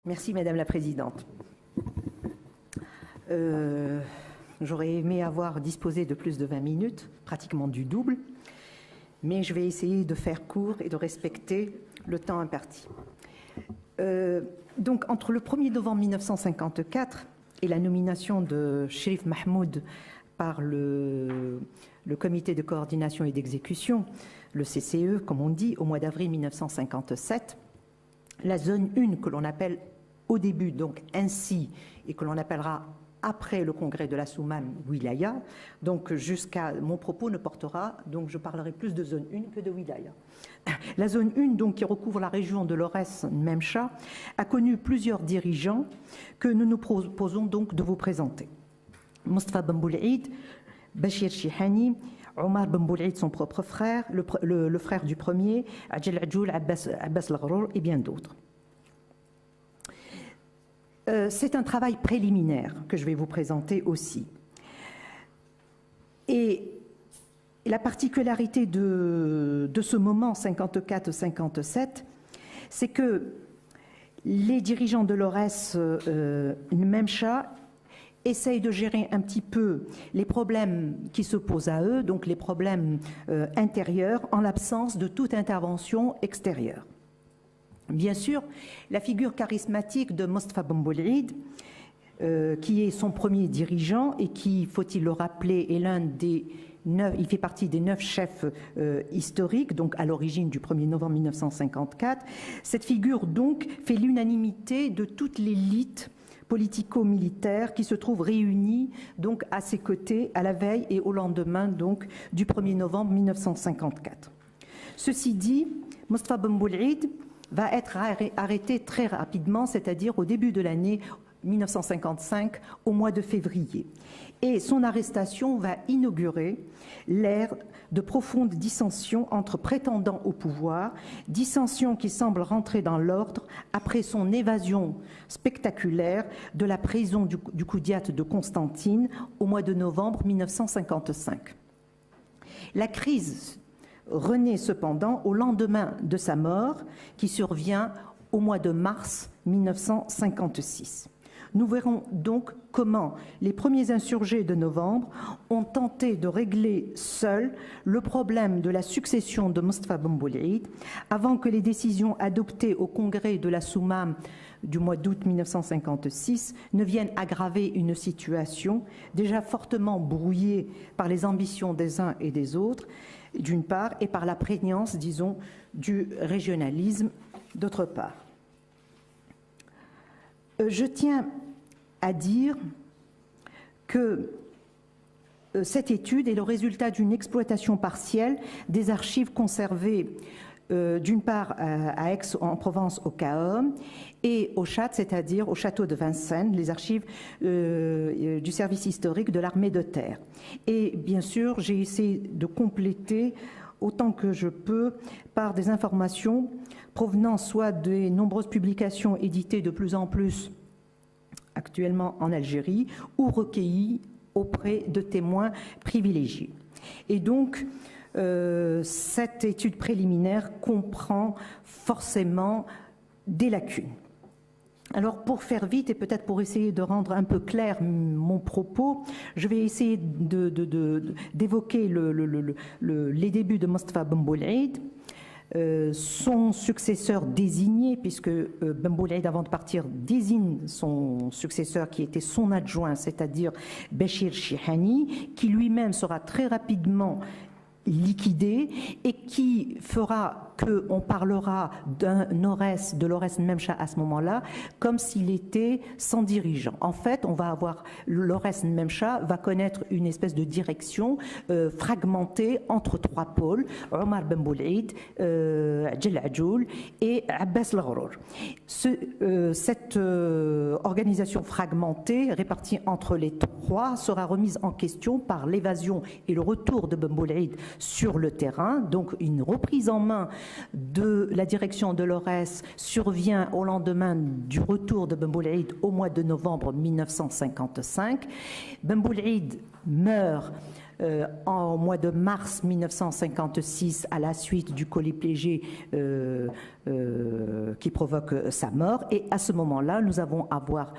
Merci Madame la Présidente. J'aurais aimé avoir disposé de plus de 20 minutes, pratiquement du double, mais je vais essayer de faire court et de respecter le temps imparti. Donc entre le 1er novembre 1954 et la nomination de Cherif Mahmoud par le comité de coordination et d'exécution, le CCE, comme on dit, au mois d'avril 1957, la zone 1 que l'on appelle au début donc ainsi et que l'on appellera après le congrès de la Soumam Wilaya, donc jusqu'à mon propos ne portera, donc je parlerai plus de zone 1 que de Wilaya. La zone 1, donc, qui recouvre la région de l'Aurès-Memcha, a connu plusieurs dirigeants que nous nous proposons donc de vous présenter. Mostafa Ben Boulaïd, Bachir Chihani, Omar Ben Boulaïd, son propre frère, le frère du premier, Adjel Adjoul, Abbas Al-Ghrour et bien d'autres. C'est un travail préliminaire que je vais vous présenter aussi. Et la particularité de ce moment 54-57, c'est que les dirigeants de l'Aurès-Memcha essayent de gérer un petit peu les problèmes qui se posent à eux, donc les problèmes intérieurs, en l'absence de toute intervention extérieure. Bien sûr, la figure charismatique de Mostafa Ben Boulaïd, qui est son premier dirigeant et qui, faut-il le rappeler, est l'un des 9, il fait partie des 9 chefs historiques, donc à l'origine du 1er novembre 1954. Cette figure, donc, fait l'unanimité de toute l'élite politico-militaire qui se trouve réunie donc à ses côtés à la veille et au lendemain donc du 1er novembre 1954. Ceci dit, Mostafa Ben Boulaïd va être arrêté très rapidement, c'est-à-dire au début de l'année 1955, au mois de février. Et son arrestation va inaugurer l'ère de profondes dissensions entre prétendants au pouvoir, dissensions qui semblent rentrer dans l'ordre après son évasion spectaculaire de la prison du Koudiat de Constantine au mois de novembre 1955. La crise renaît cependant au lendemain de sa mort, qui survient au mois de mars 1956. Nous verrons donc comment les premiers insurgés de novembre ont tenté de régler seuls le problème de la succession de Mostafa Ben Boulaïd avant que les décisions adoptées au congrès de la Soumam du mois d'août 1956 ne viennent aggraver une situation déjà fortement brouillée par les ambitions des uns et des autres, d'une part, et par la prégnance, disons, du régionalisme, d'autre part. Je tiens à dire que cette étude est le résultat d'une exploitation partielle des archives conservées d'une part à Aix-en-Provence au CAOM et au Châte, c'est-à-dire au château de Vincennes, les archives du service historique de l'armée de terre. Et bien sûr, j'ai essayé de compléter autant que je peux par des informations provenant soit des nombreuses publications éditées de plus en plus actuellement en Algérie ou recueillies auprès de témoins privilégiés. Et donc, cette étude préliminaire comprend forcément des lacunes. Alors pour faire vite et peut-être pour essayer de rendre un peu clair mon propos, je vais essayer d'évoquer les débuts de Mostafa Ben Boulaïd, son successeur désigné, puisque Ben Boulaïd, avant de partir, désigne son successeur qui était son adjoint, c'est-à-dire Bachir Chihani, qui lui-même sera très rapidement liquidé et qui fera qu'on parlera de l'Aurès-Memcha à ce moment-là comme s'il était sans dirigeant. En fait, on va avoir l'Aurès-Memcha va connaître une espèce de direction fragmentée entre 3 pôles, Omar Ben Boulaïd, Adjel Adjoul et Abbas Al-Ghrour. Cette organisation fragmentée, répartie entre les 3, sera remise en question par l'évasion et le retour de Ben Boulaïd sur le terrain, donc une reprise en main de la direction de l'Aurès survient au lendemain du retour de Ben Boulaïd au mois de novembre 1955. Ben Boulaïd meurt au mois de mars 1956 à la suite du coliplégié qui provoque sa mort. Et à ce moment-là, nous avons avoir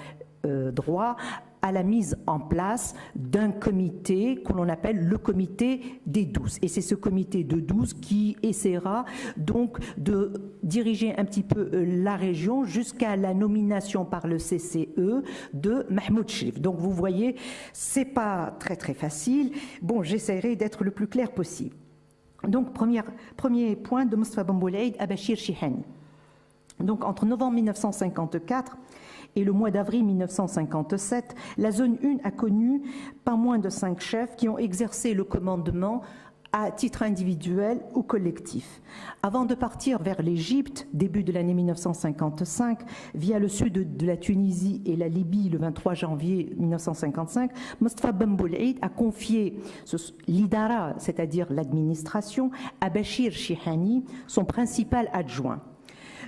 droit à la mise en place d'un comité que l'on appelle le comité des 12. Et c'est ce comité de 12 qui essaiera donc de diriger un petit peu la région jusqu'à la nomination par le CCE de Mahmoud Cherif. Donc vous voyez, c'est pas très facile. Bon, j'essaierai d'être le plus clair possible. Donc premier point de Mostafa Ben Boulaïd à Bachir Chihani. Donc entre novembre 1954 et le mois d'avril 1957, la zone 1 a connu pas moins de 5 chefs qui ont exercé le commandement à titre individuel ou collectif. Avant de partir vers l'Égypte, début de l'année 1955, via le sud de la Tunisie et la Libye le 23 janvier 1955, Mostafa Ben Boulaïd a confié l'Idara, c'est-à-dire l'administration, à Bachir Chihani, son principal adjoint.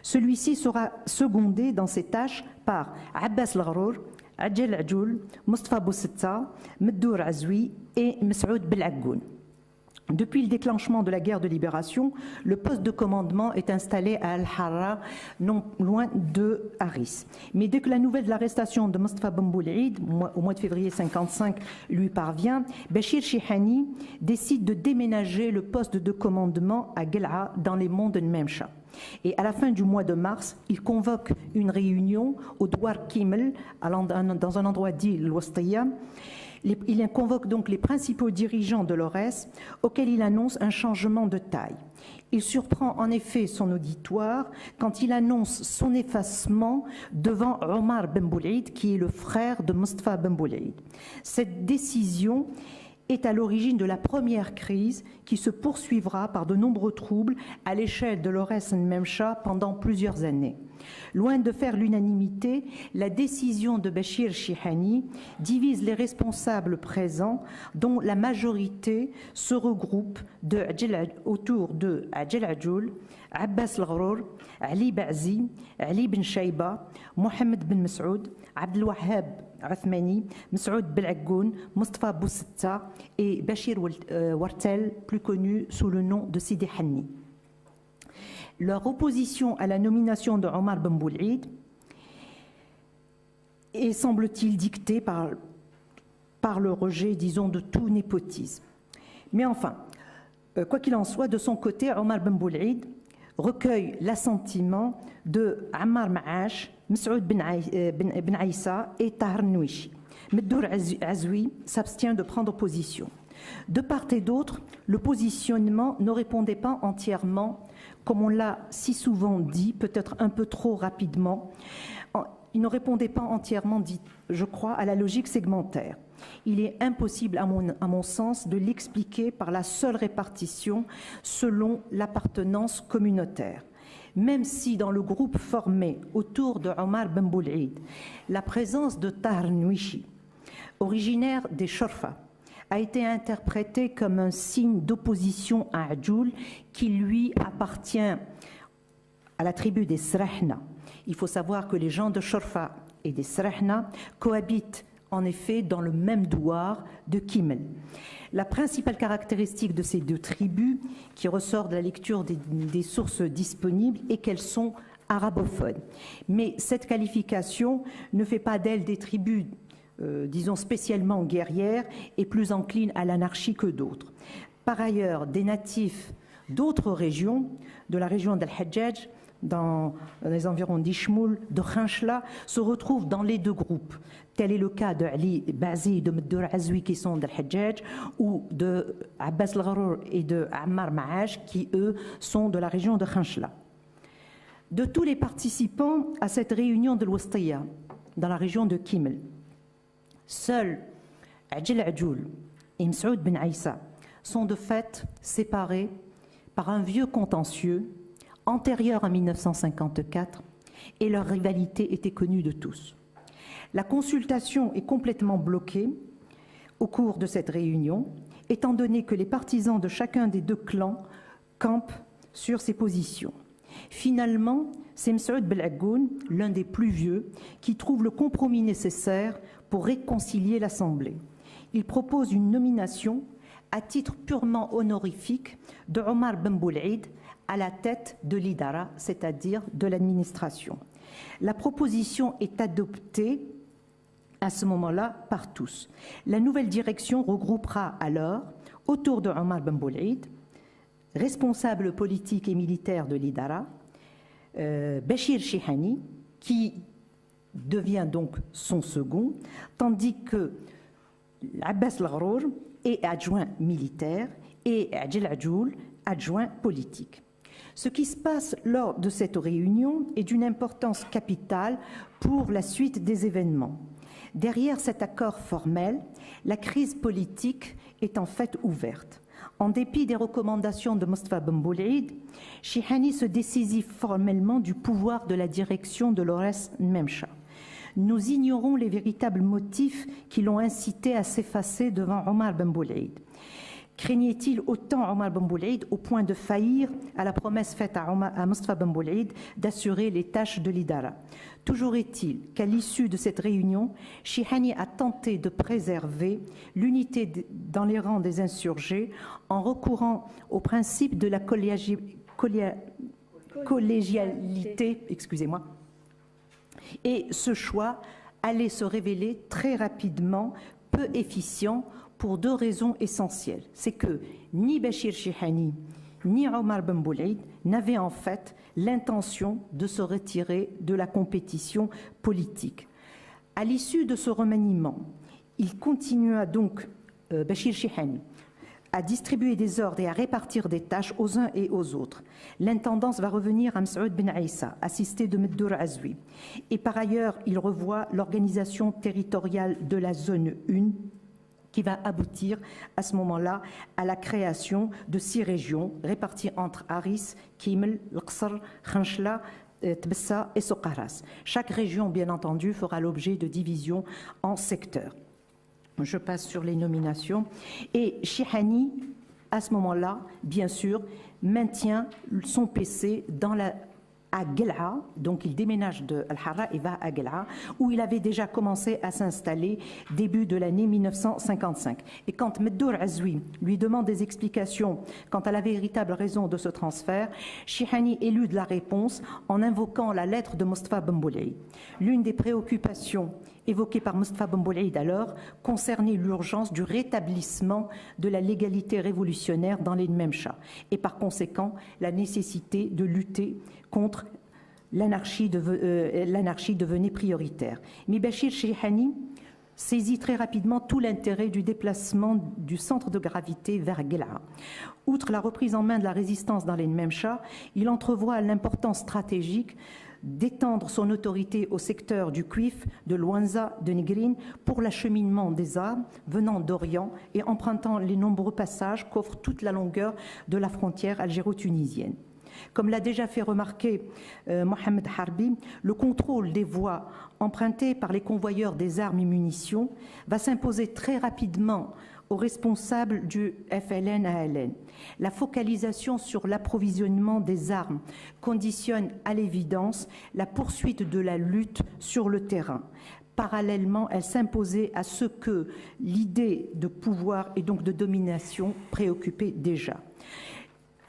Celui-ci sera secondé dans ses tâches par Abbas Lagharour, Adjel Adjoul, Mostafa Boussetta, Meddour Azoui et Messoud Belaggoun. Depuis le déclenchement de la guerre de libération, le poste de commandement est installé à Al-Harra, non loin de Harris. Mais dès que la nouvelle de l'arrestation de Mostafa Ben Boulaïd, au mois de février 1955, lui parvient, Bachir Chihani décide de déménager le poste de commandement à Gel'a, dans les monts de N'Memcha. Et à la fin du mois de mars, il convoque une réunion au Douar Kimel, dans un endroit dit l'Ouastiya. Il convoque donc les principaux dirigeants de l'ORS, auxquels il annonce un changement de taille. Il surprend en effet son auditoire quand il annonce son effacement devant Omar Ben Boulaïd, qui est le frère de Mostafa Ben Boulaïd. Cette décision est à l'origine de la première crise qui se poursuivra par de nombreux troubles à l'échelle de l'ORS N'Memcha pendant plusieurs années. Loin de faire l'unanimité, la décision de Bachir Chihani divise les responsables présents, dont la majorité se regroupe autour de Adjel Adjoul, Abbas Lagharour, Ali Ba'zi, Ali Ben Shaiba, Mohamed Ben Messoud, Abdel Wahhab Othmani, Messoud Belaggoun, Mostafa Boussetta et Bachir Wartel, plus connu sous le nom de Sidi Hanni. Leur opposition à la nomination de Omar Ben Boulaïd est, semble-t-il, dictée par le rejet, disons, de tout népotisme. Mais enfin, quoi qu'il en soit, de son côté, Omar Ben Boulaïd recueille l'assentiment de Ammar Ma'ash, Messoud Ben Aïssa et Tahar Nouichi. Meddour Azoui s'abstient de prendre position. De part et d'autre, le positionnement ne répondait pas entièrement, comme on l'a si souvent dit, peut-être un peu trop rapidement, il ne répondait pas entièrement, je crois, à la logique segmentaire. Il est impossible, à mon sens, de l'expliquer par la seule répartition selon l'appartenance communautaire. Même si dans le groupe formé autour de Omar Ben Boulaïd, la présence de Tahar Nouichi, originaire des Chorfa, a été interprétée comme un signe d'opposition à Adjoul qui lui appartient à la tribu des Srahna. Il faut savoir que les gens de Chorfa et des Srahna cohabitent en effet dans le même douar de Kimel. La principale caractéristique de ces deux tribus, qui ressort de la lecture des sources disponibles, est qu'elles sont arabophones. Mais cette qualification ne fait pas d'elles des tribus disons spécialement guerrières et plus enclines à l'anarchie que d'autres. Par ailleurs, des natifs d'autres régions, de la région d'Al-Hajjaj, dans les environs d'Ishmoul, de Khanchla, se retrouvent dans les deux groupes. Tel est le cas de Ali Bazi et de Meddour Azoui qui sont d'Al-Hajjaj, ou de Abbas Lagharour et de Ammar Ma'ash qui, eux, sont de la région de Khanchla. De tous les participants à cette réunion de l'Ouastiya, dans la région de Kimel, seuls Adjel Adjoul et Messoud Ben Aïssa sont de fait séparés par un vieux contentieux antérieur à 1954 et leur rivalité était connue de tous. La consultation est complètement bloquée au cours de cette réunion, étant donné que les partisans de chacun des deux clans campent sur ces positions. Finalement, c'est Messoud Belaggoun, l'un des plus vieux, qui trouve le compromis nécessaire pour réconcilier l'Assemblée. Il propose une nomination à titre purement honorifique de Omar Ben Boulaïd à la tête de l'Idara, c'est-à-dire de l'administration. La proposition est adoptée à ce moment-là par tous. La nouvelle direction regroupera alors, autour de Omar Ben Boulaïd, responsable politique et militaire de l'Idara, Bachir Chihani, qui devient donc son second, tandis que Abbas Al-Ghrour est adjoint militaire et Adjel Adjoul, adjoint politique. Ce qui se passe lors de cette réunion est d'une importance capitale pour la suite des événements. Derrière cet accord formel, la crise politique est en fait ouverte. En dépit des recommandations de Mostafa Ben Boulaïd, Chihani se dessaisit formellement du pouvoir de la direction de l'Ores Nmemcha. Nous ignorons les véritables motifs qui l'ont incité à s'effacer devant Omar Ben Boulaïd. Craignait-il autant Omar Ben Boulaïd au point de faillir à la promesse faite à Mostafa Ben Boulaïd d'assurer les tâches de l'Idara? Toujours est-il qu'à l'issue de cette réunion, Chihani a tenté de préserver l'unité dans les rangs des insurgés en recourant au principe de la collégialité, et ce choix allait se révéler très rapidement peu efficient pour deux raisons essentielles. C'est que ni Bachir Chihani ni Omar Ben Boulaïd n'avaient en fait l'intention de se retirer de la compétition politique. À l'issue de ce remaniement, il continua donc, Bachir Chihani, à distribuer des ordres et à répartir des tâches aux uns et aux autres. L'intendance va revenir à Msaoud Ben Aïssa, assisté de Meddour Azoui. Et par ailleurs, il revoit l'organisation territoriale de la zone 1, qui va aboutir à ce moment-là à la création de 6 régions réparties entre Aris, Kimel, L'Qsr, Khanchla, Tbessa et Soqaras. Chaque région, bien entendu, fera l'objet de divisions en secteurs. Je passe sur les nominations. Et Chihani, à ce moment-là, bien sûr, maintient son PC à Guelha, donc il déménage de Al-Harra et va à Guelha, où il avait déjà commencé à s'installer début de l'année 1955. Et quand Meddour Azoui lui demande des explications quant à la véritable raison de ce transfert, Chihani élude la réponse en invoquant la lettre de Mostafa Ben Boulaïd. L'une des préoccupations évoquée par Mostafa Ben Boulaïd alors concernait l'urgence du rétablissement de la légalité révolutionnaire dans les Nmemcha et par conséquent la nécessité de lutter contre l'anarchie devenait prioritaire. Mais Bachir Chihani saisit très rapidement tout l'intérêt du déplacement du centre de gravité vers Guelha. Outre la reprise en main de la résistance dans les Nmemcha, il entrevoit l'importance stratégique d'étendre son autorité au secteur du Kuif, de Luanza, de Negrin pour l'acheminement des armes venant d'Orient et empruntant les nombreux passages qu'offre toute la longueur de la frontière algéro-tunisienne. Comme l'a déjà fait remarquer Mohamed Harbi, le contrôle des voies empruntées par les convoyeurs des armes et munitions va s'imposer très rapidement aux responsables du FLN-ALN. La focalisation sur l'approvisionnement des armes conditionne à l'évidence la poursuite de la lutte sur le terrain. Parallèlement, elle s'imposait à ce que l'idée de pouvoir et donc de domination préoccupait déjà.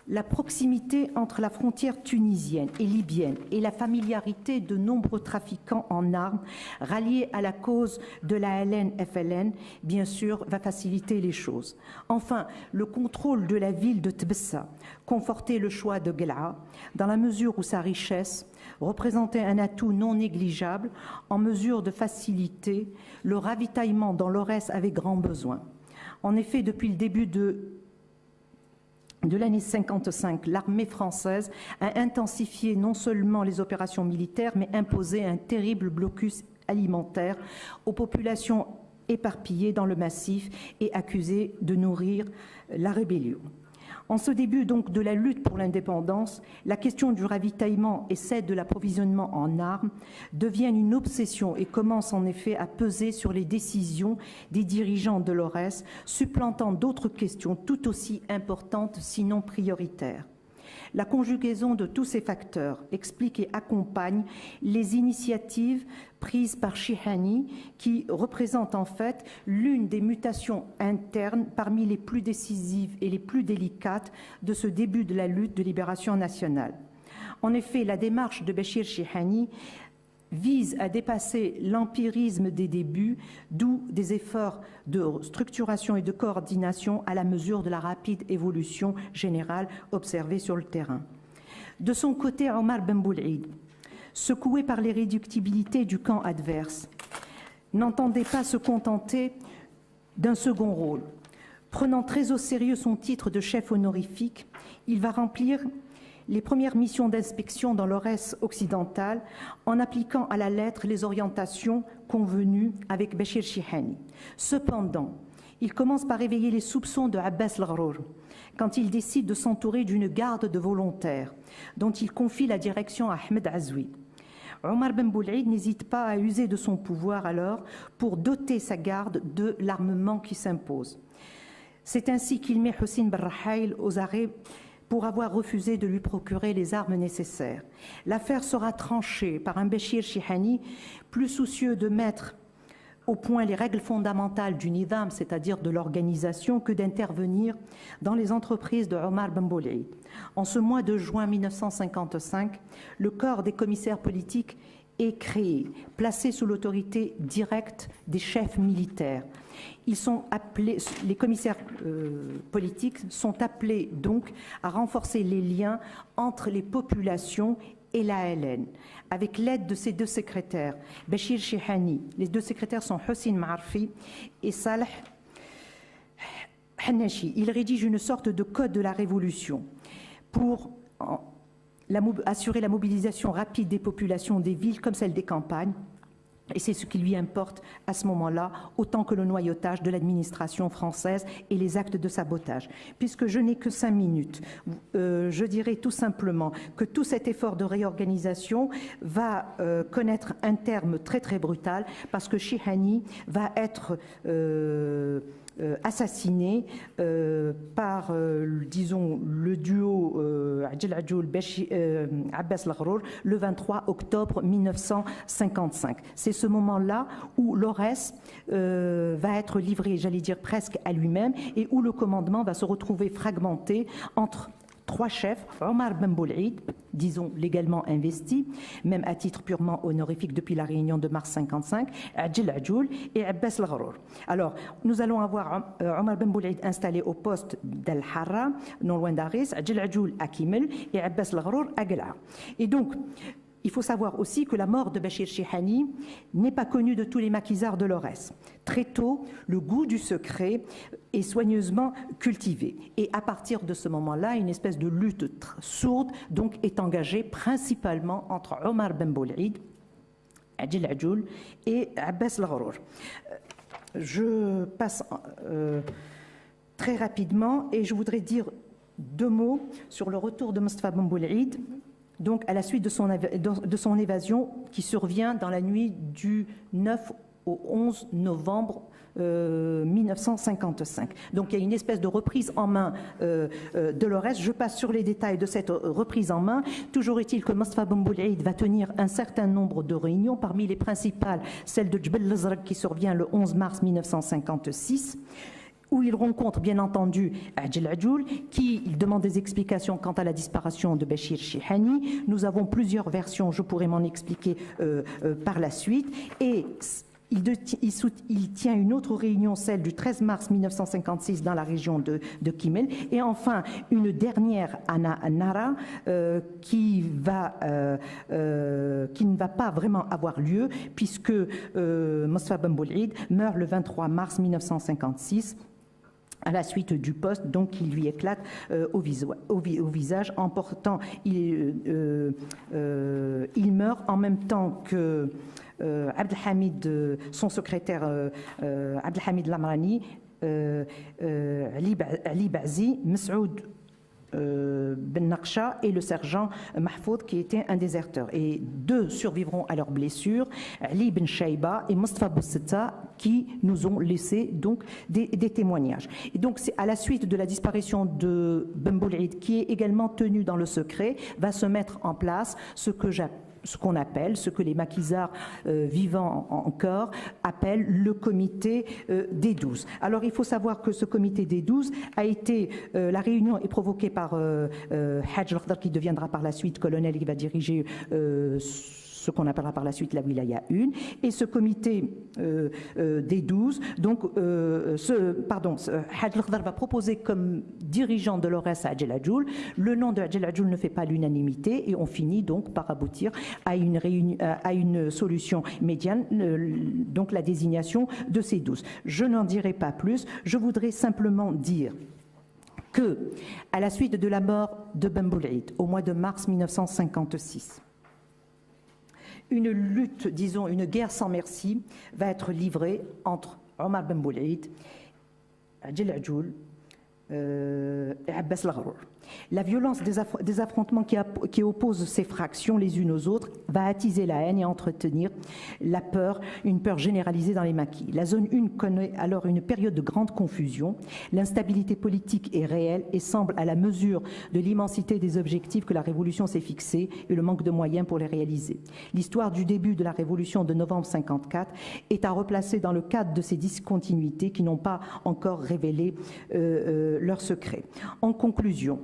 La proximité entre la frontière tunisienne et libyenne et la familiarité de nombreux trafiquants en armes ralliés à la cause de la LN-FLN, bien sûr, va faciliter les choses. Enfin, le contrôle de la ville de Tbessa confortait le choix de Guelha, dans la mesure où sa richesse représentait un atout non négligeable en mesure de faciliter le ravitaillement dont l'Aurès avait grand besoin. En effet, depuis le début de l'année 55, l'armée française a intensifié non seulement les opérations militaires, mais imposé un terrible blocus alimentaire aux populations éparpillées dans le massif et accusées de nourrir la rébellion. En ce début donc de la lutte pour l'indépendance, la question du ravitaillement et celle de l'approvisionnement en armes deviennent une obsession et commencent en effet à peser sur les décisions des dirigeants de l'Aurès, supplantant d'autres questions tout aussi importantes, sinon prioritaires. La conjugaison de tous ces facteurs explique et accompagne les initiatives prises par Chihani, qui représente en fait l'une des mutations internes parmi les plus décisives et les plus délicates de ce début de la lutte de libération nationale. En effet, la démarche de Béchir Chihani vise à dépasser l'empirisme des débuts, d'où des efforts de structuration et de coordination à la mesure de la rapide évolution générale observée sur le terrain. De son côté, Omar Ben Boulaïd, secoué par l'irréductibilité du camp adverse, n'entendait pas se contenter d'un second rôle. Prenant très au sérieux son titre de chef honorifique, il va remplir les premières missions d'inspection dans l'Aurès occidental en appliquant à la lettre les orientations convenues avec Béchir Chihani. Cependant, il commence par éveiller les soupçons de Abbas al-Gharour quand il décide de s'entourer d'une garde de volontaires dont il confie la direction à Ahmed Azwi. Omar Ben Boulaïd n'hésite pas à user de son pouvoir alors pour doter sa garde de l'armement qui s'impose. C'est ainsi qu'il met Hussein Ben Rahaïl aux arrêts pour avoir refusé de lui procurer les armes nécessaires. L'affaire sera tranchée par un Béchir Chihani plus soucieux de mettre au point les règles fondamentales du Nidam, c'est-à-dire de l'organisation, que d'intervenir dans les entreprises de Omar Ben Boulaïd. En ce mois de juin 1955, le corps des commissaires politiques est créé, placé sous l'autorité directe des chefs militaires. Ils sont appelés, les commissaires politiques sont appelés donc à renforcer les liens entre les populations et l'ALN, avec l'aide de ses deux secrétaires, Béchir Chihani. Les deux secrétaires sont Hussein Marfi et Saleh Hanashi. Ils rédigent une sorte de code de la révolution pour assurer la mobilisation rapide des populations des villes comme celle des campagnes. Et c'est ce qui lui importe à ce moment-là, autant que le noyautage de l'administration française et les actes de sabotage. Puisque je n'ai que 5 minutes, je dirais tout simplement que tout cet effort de réorganisation va connaître un terme très très brutal, parce que Chihani va être assassiné par, disons, le duo Adjel Adjoul Abbas al-Gharour le 23 octobre 1955. C'est ce moment-là où l'Aurès va être livré, j'allais dire presque à lui-même, et où le commandement va se retrouver fragmenté entre 3 chefs, Omar Ben Boulaïd, disons légalement investi, même à titre purement honorifique depuis la réunion de mars 55, Adjel Adjoul et Abbas al-Gharour. Alors, nous allons avoir Omar Ben Boulaïd installé au poste d'Al-Harra, non loin d'Aris, Adjel Adjoul à Kimel et Abbas al-Gharour à Gala. Et donc, il faut savoir aussi que la mort de Béchir Chihani n'est pas connue de tous les maquisards de l'Aurès. Très tôt, le goût du secret est soigneusement cultivé. Et à partir de ce moment-là, une espèce de lutte sourde donc, est engagée principalement entre Omar Ben Boulaïd, Adjel Adjoul et Abbas al-Gharour. Je passe très rapidement et je voudrais dire 2 mots sur le retour de Mostafa Ben Boulaïd, donc à la suite de son évasion qui survient dans la nuit du 9 au 11 novembre 1955. Donc il y a une espèce de reprise en main de l'Aurès. Je passe sur les détails de cette reprise en main. Toujours est-il que Mostafa Ben Boulaïd va tenir un certain nombre de réunions, parmi les principales, celle de Djbel Lezraq qui survient le 11 mars 1956, où il rencontre bien entendu Adjel Adjoul, qui il demande des explications quant à la disparition de Béchir Chihani. Nous avons plusieurs versions, je pourrais m'en expliquer par la suite. Et il tient une autre réunion, celle du 13 mars 1956 dans la région de Kimel. Et enfin, une dernière à Nara qui ne va pas vraiment avoir lieu puisque Mostafa Ben Boulaïd meurt le 23 mars 1956 à la suite du poste, donc qui lui éclate au visage, emportant, il meurt en même temps que Abdelhamid, son secrétaire Abdelhamid Lamrani, Ali Bazi, Masoud Ben Naqsha et le sergent Mahfoud qui était un déserteur. Et 2 survivront à leurs blessures, Ali Ben Shaiba et Mustafa Boussetta, qui nous ont laissé donc des témoignages. Et donc c'est à la suite de la disparition de Ben Boulid, qui est également tenu dans le secret, va se mettre en place ce qu'on appelle, ce que les maquisards vivant encore appellent le comité des 12. Alors il faut savoir que ce comité des 12 a été, la réunion est provoquée par Hajj al-Khdar, qui deviendra par la suite colonel et qui va diriger ce qu'on appellera par la suite la Wilaya 1, et ce comité des 12, donc, Hajj al-Khdar va proposer comme dirigeant de l'ORS à Adjel Adjoul. Le nom de Adjel Adjoul ne fait pas l'unanimité et on finit donc par aboutir à une solution médiane, donc la désignation de ces 12. Je n'en dirai pas plus, je voudrais simplement dire que, à la suite de la mort de Ben Boulid, au mois de mars 1956, une lutte, disons une guerre sans merci, va être livrée entre Omar Ben Boulid, Adjel Adjoul et Abbas al-Gharour. La violence des affrontements qui opposent ces fractions les unes aux autres va attiser la haine et entretenir la peur, une peur généralisée dans les maquis. La zone 1 connaît alors une période de grande confusion. L'instabilité politique est réelle et semble à la mesure de l'immensité des objectifs que la révolution s'est fixés et le manque de moyens pour les réaliser. L'histoire du début de la révolution de novembre 54 est à replacer dans le cadre de ces discontinuités qui n'ont pas encore révélé leurs secrets. En conclusion,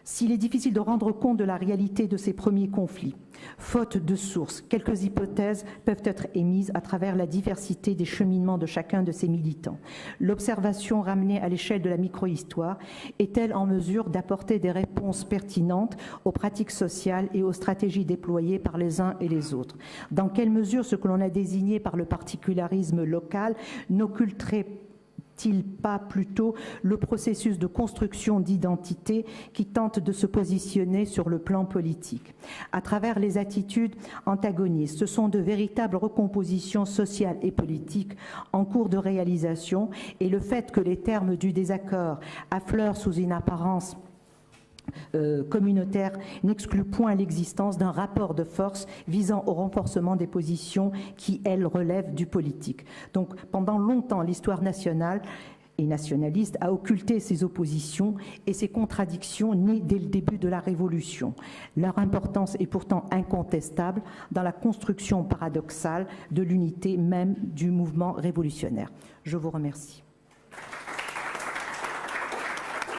s'il est difficile de rendre compte de la réalité de ces premiers conflits, faute de sources, quelques hypothèses peuvent être émises à travers la diversité des cheminements de chacun de ces militants. L'observation ramenée à l'échelle de la micro-histoire est-elle en mesure d'apporter des réponses pertinentes aux pratiques sociales et aux stratégies déployées par les uns et les autres? Dans quelle mesure ce que l'on a désigné par le particularisme local n'occulterait-il pas plutôt le processus de construction d'identité qui tente de se positionner sur le plan politique? À travers les attitudes antagonistes, ce sont de véritables recompositions sociales et politiques en cours de réalisation, et le fait que les termes du désaccord affleurent sous une apparence communautaire n'exclut point l'existence d'un rapport de force visant au renforcement des positions qui, elles, relèvent du politique. Donc, pendant longtemps, l'histoire nationale et nationaliste a occulté ces oppositions et ces contradictions nées dès le début de la Révolution. Leur importance est pourtant incontestable dans la construction paradoxale de l'unité même du mouvement révolutionnaire. Je vous remercie.